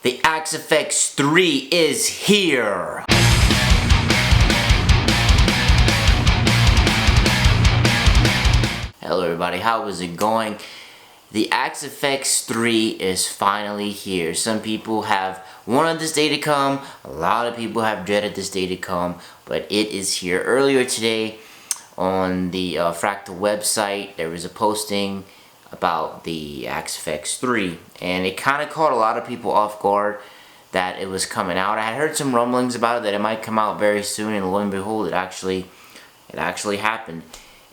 The Axe FX 3 is here! Hello everybody, how is it going? The Axe FX 3 is finally here. Some people have wanted this day to come, a lot of people have dreaded this day to come, but it is here. Earlier today on the Fractal website, there was a posting about the Axe FX 3, and it kind of caught a lot of people off guard that it was coming out. I had heard some rumblings about it that it might come out very soon, and lo and behold, it actually happened.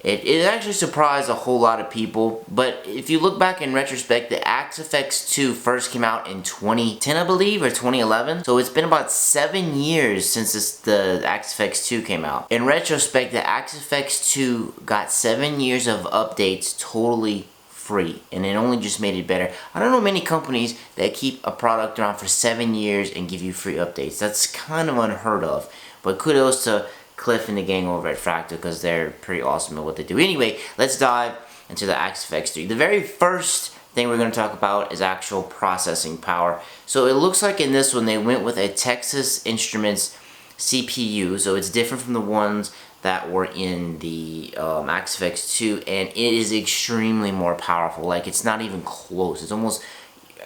It actually surprised a whole lot of people, but if you look back in retrospect, the Axe FX 2 first came out in 2010, I believe, or 2011. So it's been about 7 years since the Axe FX 2 came out. In retrospect, the Axe FX 2 got 7 years of updates totally free, and it only just made it better. I don't know many companies that keep a product around for 7 years and give you free updates. That's kind of unheard of, but kudos to Cliff and the gang over at Fractal because they're pretty awesome at what they do. Anyway, let's dive into the Axe FX 3. The very first thing we're going to talk about is actual processing power. So it looks like in this one they went with a Texas Instruments CPU, so it's different from the ones that were in the Axe FX 2, and it is extremely more powerful. Like, it's not even close. It's almost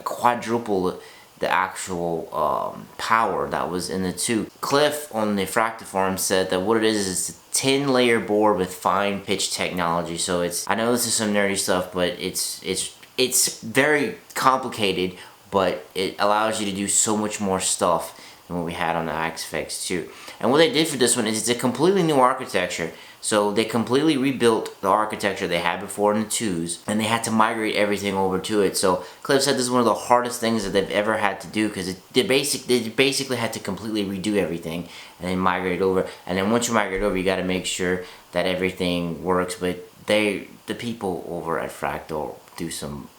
quadruple the actual power that was in the 2. Cliff on the Fractal forum said that what it is a 10-layer board with fine pitch technology. So it's, I know this is some nerdy stuff, but it's very complicated, but it allows you to do so much more stuff than what we had on the Axe FX 2. And what they did for this one is it's a completely new architecture. So they completely rebuilt the architecture they had before in the 2s, and they had to migrate everything over to it. So Cliff said this is one of the hardest things that they've ever had to do, because they basically had to completely redo everything and then migrate over. And then once you migrate over, you got to make sure that everything works. But the people over at Fractal do some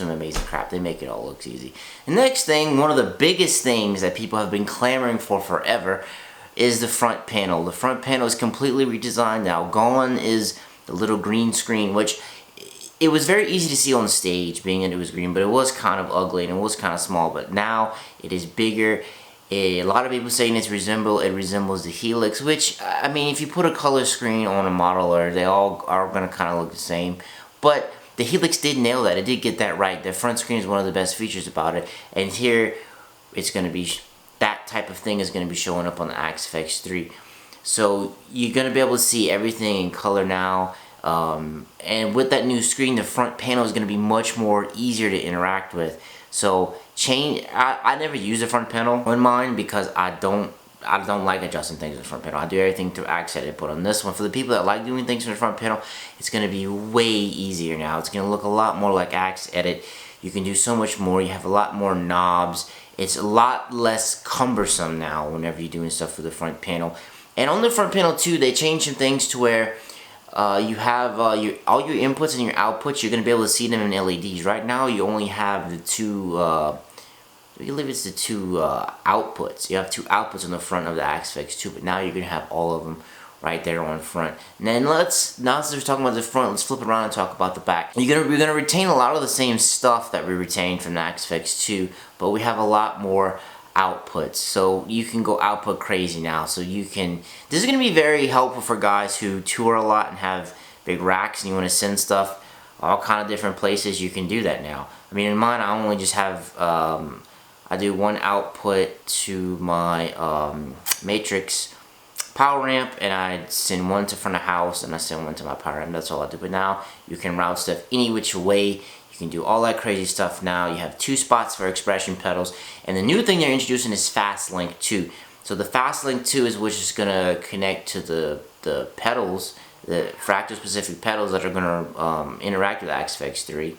amazing crap. They make it all look easy. The next thing, one of the biggest things that people have been clamoring for forever, is the front panel. The front panel is completely redesigned now. Gone is the little green screen, which it was very easy to see on stage, being that it was green, but it was kind of ugly and it was kind of small. But now it is bigger. A lot of people saying it resembles the Helix, which, I mean, if you put a color screen on a modeler, they all are going to kind of look the same. But the Helix did nail that. It did get that right. The front screen is one of the best features about it. And here, it's going to be, that type of thing is going to be showing up on the Axe FX 3. So you're going to be able to see everything in color now. And with that new screen, the front panel is going to be much more easier to interact with. So I never use the front panel on mine because I don't like adjusting things in the front panel. I do everything through Axe Edit. But on this one, for the people that like doing things in the front panel, it's going to be way easier now. It's going to look a lot more like Axe Edit. You can do so much more. You have a lot more knobs. It's a lot less cumbersome now whenever you're doing stuff for the front panel. And on the front panel too, they changed some things to where you have all your inputs and your outputs. You're going to be able to see them in LEDs. Right now, you only have the two. I believe it's the two outputs. You have two outputs on the front of the Axe FX 2, but now you're going to have all of them right there on front. And then now since we're talking about the front, let's flip around and talk about the back. We're gonna retain a lot of the same stuff that we retained from the Axe FX 2, but we have a lot more outputs. So you can go output crazy now. So this is gonna be very helpful for guys who tour a lot and have big racks and you want to send stuff all kind of different places. You can do that now. I mean, in mine, I only just have I do one output to my Matrix power amp, and I send one to front of house, and I send one to my power amp. That's all I do. But now you can route stuff any which way. You can do all that crazy stuff now. You have 2 spots for expression pedals, and the new thing they're introducing is Fast Link 2. So the Fast Link 2 is which is gonna connect to the pedals, the Fractal specific pedals that are gonna interact with the Axe FX 3.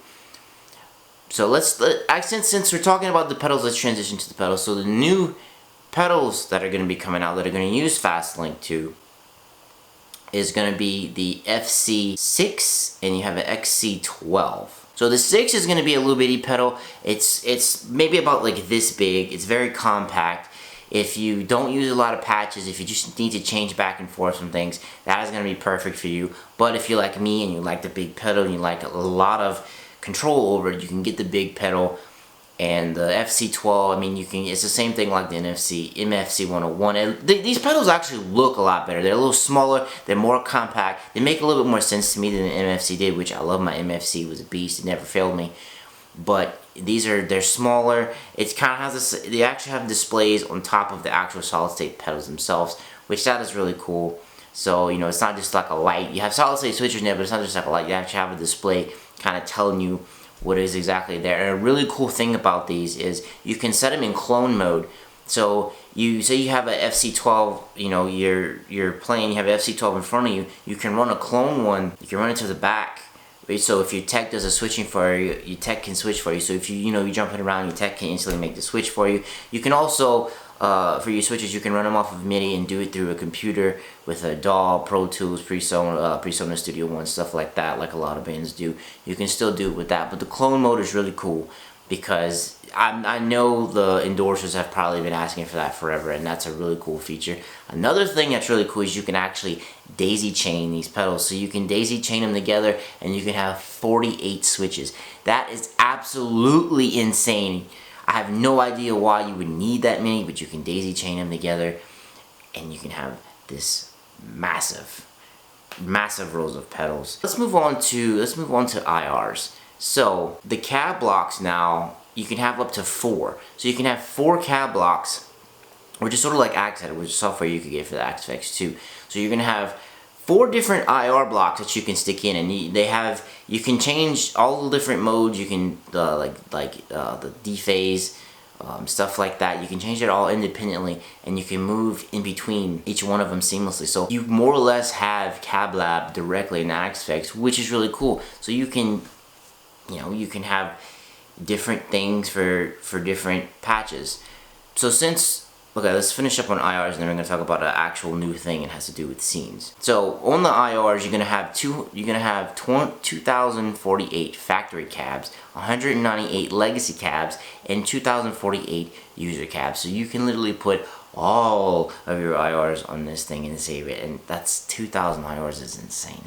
So since we're talking about the pedals, let's transition to the pedals. So the new pedals that are going to be coming out that are going to use Fast Link 2 is going to be the FC6, and you have an XC12. So the 6 is going to be a little bitty pedal. It's maybe about like this big. It's very compact. If you don't use a lot of patches, if you just need to change back and forth some things, that is going to be perfect for you. But if you're like me and you like the big pedal and you like a lot of control over it, you can get the big pedal And the FC12, I mean, it's the same thing like the MFC 101. And these pedals actually look a lot better. They're a little smaller, they're more compact, they make a little bit more sense to me than the MFC did, which I love. My MFC was a beast, it never failed me. But they're smaller. It's kind of has this, they actually have displays on top of the actual solid state pedals themselves, which that is really cool. So, you know, it's not just like a light. You have solid state switchers in there, but it's not just like a light. You actually have a display kind of telling you what is exactly there. And a really cool thing about these is you can set them in clone mode. So you say you have a FC12, you know, you're playing, you have an FC12 in front of you, you can run a clone one, you can run it to the back. So if your tech does a switching for you, your tech can switch for you. So if you're jumping around, your tech can instantly make the switch for you. You can also, for your switches, you can run them off of MIDI and do it through a computer with a DAW, Pro Tools, PreSonus Studio One, stuff like that, like a lot of bands do. You can still do it with that, but the clone mode is really cool because I know the endorsers have probably been asking for that forever, and that's a really cool feature. Another thing that's really cool is you can actually daisy chain these pedals. So you can daisy chain them together and you can have 48 switches. That is absolutely insane. I have no idea why you would need that many, but you can daisy chain them together and you can have this massive rows of pedals. Let's move on to IRs. So the cab blocks now, you can have up to 4. So you can have 4 cab blocks, which is sort of like Axe-Head, which is software you could get for the Axe-Fx 2. So you're gonna have 4 different IR blocks that you can stick in, and you can change all the different modes. You can the dephase, stuff like that. You can change it all independently, and you can move in between each one of them seamlessly. So you more or less have CabLab directly in Axe-Fx, which is really cool. So you can have different things for different patches. So okay, let's finish up on IRs, and then we're going to talk about an actual new thing. It has to do with scenes. So on the IRs, you're going to have 2,048 factory cabs, 198 legacy cabs, and 2,048 user cabs. So you can literally put all of your IRs on this thing and save it, and that's 2,000 IRs is insane.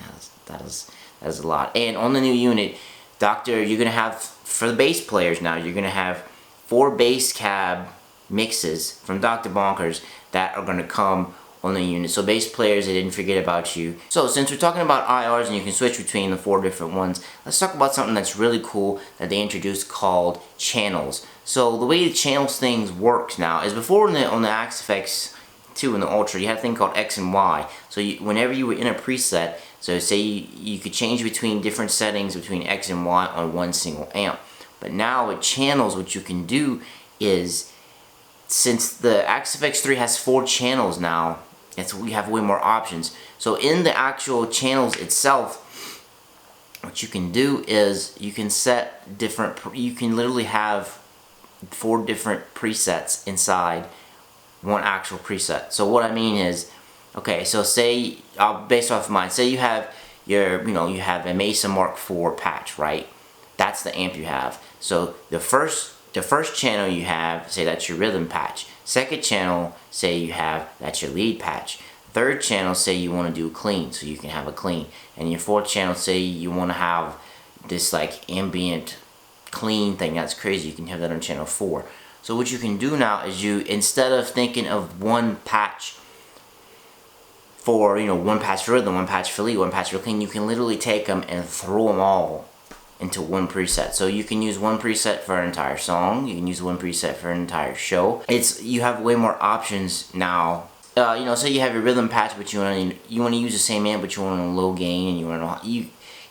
That is a lot. And on the new unit, you're going to have, for the bass players now, you're going to have 4 bass cab mixes from Dr. Bonkers that are going to come on the unit. So bass players, they didn't forget about you. So since we're talking about IRs and you can switch between the 4 different ones, let's talk about something that's really cool that they introduced called channels. So the way the channels things works now is before on the Axe-Fx 2 and the Ultra, you had a thing called X and Y. So whenever you were in a preset, so say you could change between different settings between X and Y on one single amp. But now with channels, what you can do is, since the Axe-Fx 3 has 4 channels now, we have way more options. So in the actual channels itself, what you can do is you can set different, you can literally have 4 different presets inside one actual preset. So what I mean is, okay, so say, based off of mine, say you have you have a Mesa Mark IV patch, right? That's the amp you have. So the first channel you have, say that's your rhythm patch. Second channel, say that's your lead patch. Third channel, say you want to do clean, so you can have a clean. And your fourth channel, say you want to have this like ambient clean thing. That's crazy. You can have that on channel 4. So what you can do now is instead of thinking of one patch for, one patch for rhythm, one patch for lead, one patch for clean, you can literally take them and throw them all into one preset. So you can use one preset for an entire song, you can use one preset for an entire show. You have way more options now. Say you have your rhythm patch, but you want to use the same amp, but you want a low gain, and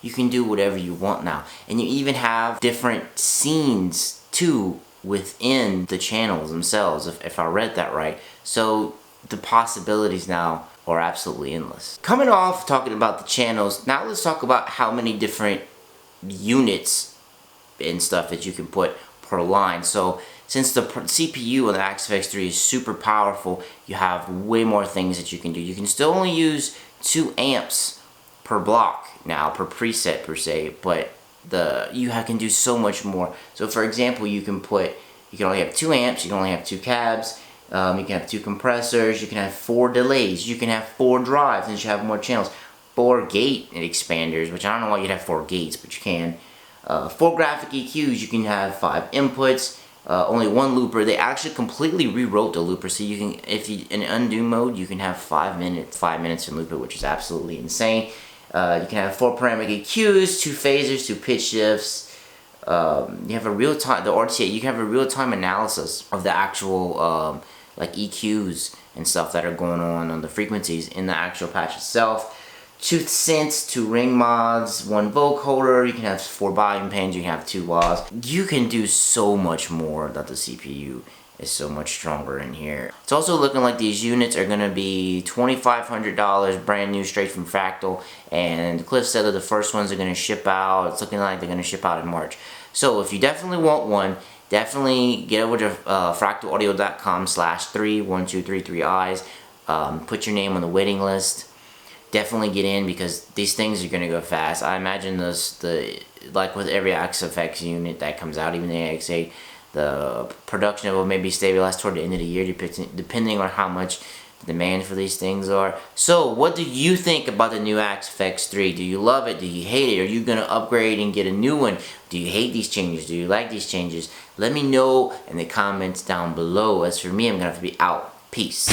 you can do whatever you want now. And you even have different scenes too within the channels themselves, if I read that right. So the possibilities now are absolutely endless. Coming off talking about the channels, now let's talk about how many different units and stuff that you can put per line. So since the CPU on the Axe-Fx 3 is super powerful, you have way more things that you can do. You can still only use 2 amps per block now, per preset per se, but you can do so much more. So for example, you can only have 2 amps, you can only have 2 cabs, you can have 2 compressors, you can have 4 delays, you can have 4 drives, and you have more channels. 4 gate expanders, which I don't know why you'd have 4 gates, but you can. 4 graphic EQs, you can have 5 inputs, only one looper. They actually completely rewrote the looper, so you can, if you in undo mode, you can have 5 minutes in looper, which is absolutely insane. You can have 4 parametric EQs, 2 phasers, 2 pitch shifts. You have a real-time, the RTA, you can have a real-time analysis of the actual like EQs and stuff that are going on the frequencies in the actual patch itself. 2 synths, 2 ring mods, 1 vocoder. You can have 4 volume pans, you can have 2 wahs. You can do so much more that the CPU is so much stronger in here. It's also looking like these units are gonna be $2,500 brand new straight from Fractal, and Cliff said that the first ones are gonna ship out. It's looking like they're gonna ship out in March. So if you definitely want one, definitely get over to fractalaudio.com/31233eyes. Put your name on the waiting list. Definitely get in, because these things are gonna go fast. I imagine like with every Axe-Fx unit that comes out, even the AX8, the production will maybe stabilize toward the end of the year, depending on how much demand for these things are. So what do you think about the new Axe-Fx 3? Do you love it? Do you hate it? Are you gonna upgrade and get a new one? Do you hate these changes? Do you like these changes? Let me know in the comments down below. As for me, I'm gonna have to be out. Peace.